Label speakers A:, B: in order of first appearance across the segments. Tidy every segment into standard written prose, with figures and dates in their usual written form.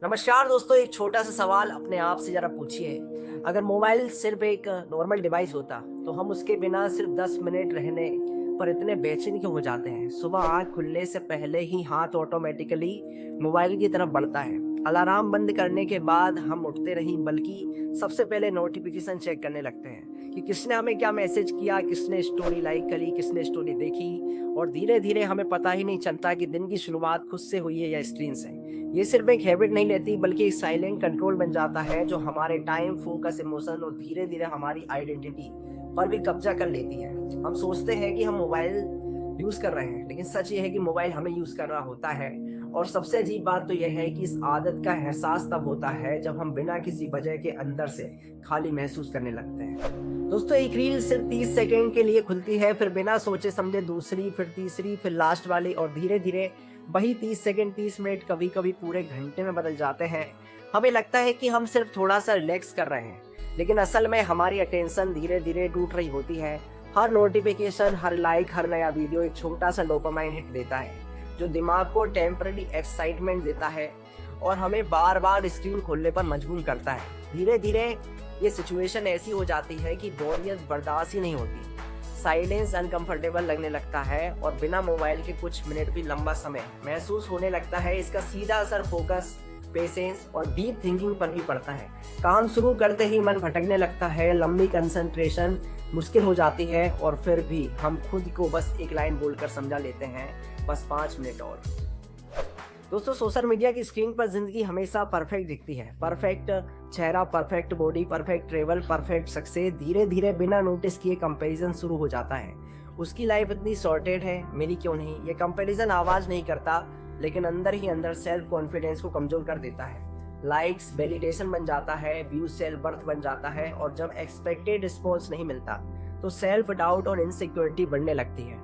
A: नमस्कार दोस्तों, एक छोटा सा सवाल अपने आप से जरा पूछिए। अगर मोबाइल सिर्फ एक नॉर्मल डिवाइस होता तो हम उसके बिना सिर्फ 10 मिनट रहने पर इतने बेचैन क्यों हो जाते हैं। सुबह आँख खुलने से पहले ही हाथ ऑटोमेटिकली मोबाइल की तरफ बढ़ता है। अलार्म बंद करने के बाद हम उठते नहीं बल्कि सबसे पहले नोटिफिकेशन चेक करने लगते हैं कि किसने हमें क्या मैसेज किया, किसने स्टोरी लाइक करी, किसने स्टोरी देखी। और धीरे धीरे हमें पता ही नहीं चलता कि दिन की शुरुआत खुद से हुई है या स्क्रीन से। ये सिर्फ एक हैबिट नहीं लेती बल्कि एक साइलेंट कंट्रोल बन जाता है जो हमारे टाइम, फोकस, इमोशन और धीरे धीरे हमारी आइडेंटिटी पर भी कब्जा कर लेती है। हम सोचते हैं कि हम मोबाइल यूज कर रहे हैं, लेकिन सच ये है कि मोबाइल हमें यूज कर रहा होता है। और सबसे अजीब बात तो यह है कि इस आदत का एहसास तब होता है जब हम बिना किसी वजह के अंदर से खाली महसूस करने लगते हैं। दोस्तों, एक रील सिर्फ 30 सेकंड के लिए खुलती है, फिर बिना सोचे समझे दूसरी, फिर तीसरी, फिर लास्ट वाली, और धीरे धीरे वही 30 सेकंड 30 मिनट कभी कभी पूरे घंटे में बदल जाते हैं। हमें लगता है कि हम सिर्फ थोड़ा सा रिलैक्स कर रहे हैं, लेकिन असल में हमारी अटेंशन धीरे धीरे टूट रही होती है। हर नोटिफिकेशन, हर लाइक, हर नया वीडियो एक छोटा सा डोपामाइन हिट देता है जो दिमाग को टेम्पररी एक्साइटमेंट देता है और हमें बार बार स्क्रीन खोलने पर मजबूर करता है। धीरे धीरे ये सिचुएशन ऐसी हो जाती है कि बोरियत बर्दाश्त ही नहीं होती, साइलेंस अनकंफर्टेबल लगने लगता है और बिना मोबाइल के कुछ मिनट भी लंबा समय महसूस होने लगता है। इसका सीधा असर फोकस, पेशेंस और डीप थिंकिंग पर भी पड़ता है। काम शुरू करते ही मन भटकने लगता है, लंबी कंसंट्रेशन मुश्किल हो जाती है और फिर भी हम खुद को बस एक लाइन बोलकर समझा लेते हैं, बस 5 मिनट और। दोस्तों, सोशल मीडिया की स्क्रीन पर जिंदगी हमेशा परफेक्ट दिखती है। परफेक्ट चेहरा, perfect body, perfect travel, perfect success. धीरे धीरे बिना नोटिस किए कंपैरिजन शुरू हो जाता है। उसकी लाइफ इतनी सॉर्टेड है, मेरी क्यों नहीं। ये कंपैरिजन आवाज नहीं करता, लेकिन अंदर ही अंदर सेल्फ कॉन्फिडेंस को कमजोर कर देता है। लाइक्स वैलिडेशन बन जाता है, व्यूज सेल्फ बर्थ बन जाता है, और जब एक्सपेक्टेड रिस्पॉन्स नहीं मिलता तो सेल्फ डाउट और इनसिक्योरिटी बढ़ने लगती है।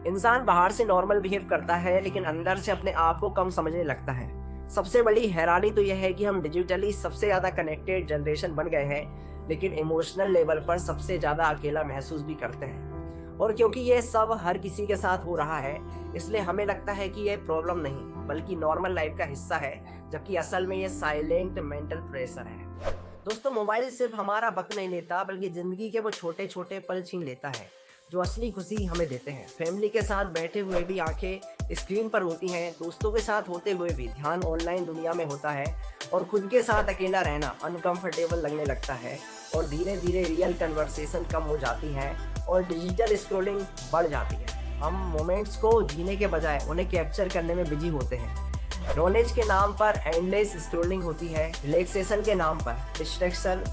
A: इंसान बाहर से नॉर्मल बिहेव करता है, लेकिन अंदर से अपने आप को कम समझने लगता है। सबसे बड़ी हैरानी तो यह है कि हम डिजिटली सबसे ज्यादा कनेक्टेड जनरेशन बन गए हैं, लेकिन इमोशनल लेवल पर सबसे ज्यादा अकेला महसूस भी करते हैं। और क्योंकि ये सब हर किसी के साथ हो रहा है, इसलिए हमें लगता है कि यह प्रॉब्लम नहीं बल्कि नॉर्मल लाइफ का हिस्सा है, जबकि असल में ये साइलेंट मेंटल प्रेशर है। दोस्तों, मोबाइल सिर्फ हमारा वक्त नहीं लेता बल्कि जिंदगी के वो छोटे छोटे पल छीन लेता है जो असली खुशी हमें देते हैं। फैमिली के साथ बैठे हुए भी आंखें स्क्रीन पर होती हैं, दोस्तों के साथ होते हुए भी ध्यान ऑनलाइन दुनिया में होता है, और खुद के साथ अकेला रहना अनकंफर्टेबल लगने लगता है, और धीरे धीरे रियल कन्वर्सेशन कम हो जाती है और डिजिटल स्क्रॉलिंग बढ़ जाती है। हम मोमेंट्स को जीने के बजाय उन्हें कैप्चर करने में बिजी होते हैं। नॉलेज के नाम पर एंडलेस स्क्रॉलिंग होती है, रिलैक्सेशन के नाम पर डिस्ट्रैक्शन,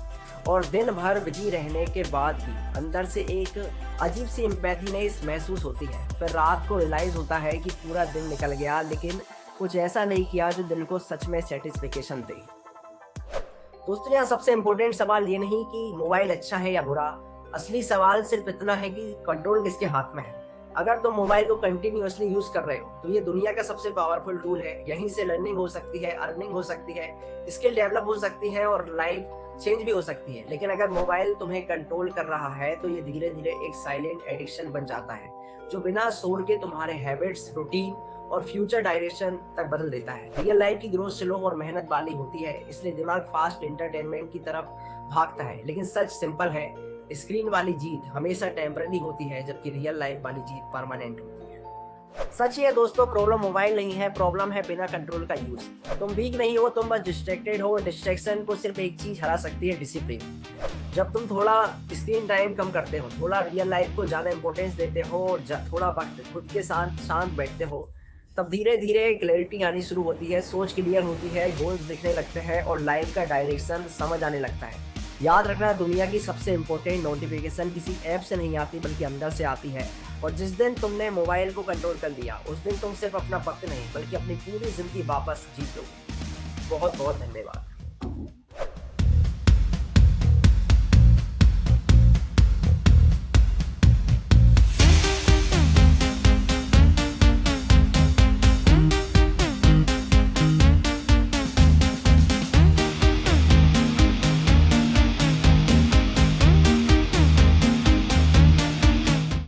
A: और दिन भर बिजी रहने के बाद भी अंदर से एक अजीब सी एम्पैथीनेस महसूस होती है। फिर रात को रियलाइज होता है कि पूरा दिन निकल गया, लेकिन कुछ ऐसा नहीं किया जो दिल को सच में सेटिस्फेक्शन दे। दोस्तों, यहाँ सबसे इम्पोर्टेंट सवाल ये नहीं कि मोबाइल अच्छा है या बुरा, असली सवाल सिर्फ इतना है कि कंट्रोल किसके हाथ में है। अगर तुम मोबाइल को कंटिन्यूअसली यूज कर रहे हो तो ये दुनिया का सबसे पावरफुल टूल है। यहीं से लर्निंग हो सकती है, अर्निंग हो सकती है, स्किल डेवलप हो सकती है और लाइफ चेंज भी हो सकती है। लेकिन अगर मोबाइल तुम्हें कंट्रोल कर रहा है तो ये धीरे धीरे एक साइलेंट एडिक्शन बन जाता है जो बिना शोर के तुम्हारे हैबिट्स, रूटीन और फ्यूचर डायरेक्शन तक बदल देता है। रियल लाइफ की ग्रोथ स्लो और मेहनत वाली होती है, इसलिए दिमाग फास्ट एंटरटेनमेंट की तरफ भागता है। लेकिन सच सिंपल है, स्क्रीन वाली जीत हमेशा टेम्पररी होती है, जबकि रियल लाइफ वाली जीत परमानेंट होती है। सच ये दोस्तों, प्रॉब्लम मोबाइल नहीं है, प्रॉब्लम है बिना कंट्रोल का यूज। तुम वीक नहीं हो, तुम बस डिस्ट्रैक्टेड हो। डिस्ट्रैक्शन को सिर्फ एक चीज हरा सकती है, डिसिप्लिन। जब तुम थोड़ा स्क्रीन टाइम कम करते हो, थोड़ा रियल लाइफ को ज्यादा इंपॉर्टेंस देते हो और थोड़ा वक्त खुद के साथ शांत बैठते हो, तब धीरे धीरे क्लैरिटी आनी शुरू होती है, सोच क्लियर होती है, गोल्स दिखने लगते हैं और लाइफ का डायरेक्शन समझ आने लगता है। याद रखना, दुनिया की सबसे इम्पोर्टेंट नोटिफिकेशन किसी ऐप से नहीं आती बल्कि अंदर से आती है। और जिस दिन तुमने मोबाइल को कंट्रोल कर लिया, उस दिन तुम सिर्फ अपना वक्त नहीं बल्कि अपनी पूरी जिंदगी वापस जीत लोगे। बहुत बहुत धन्यवाद।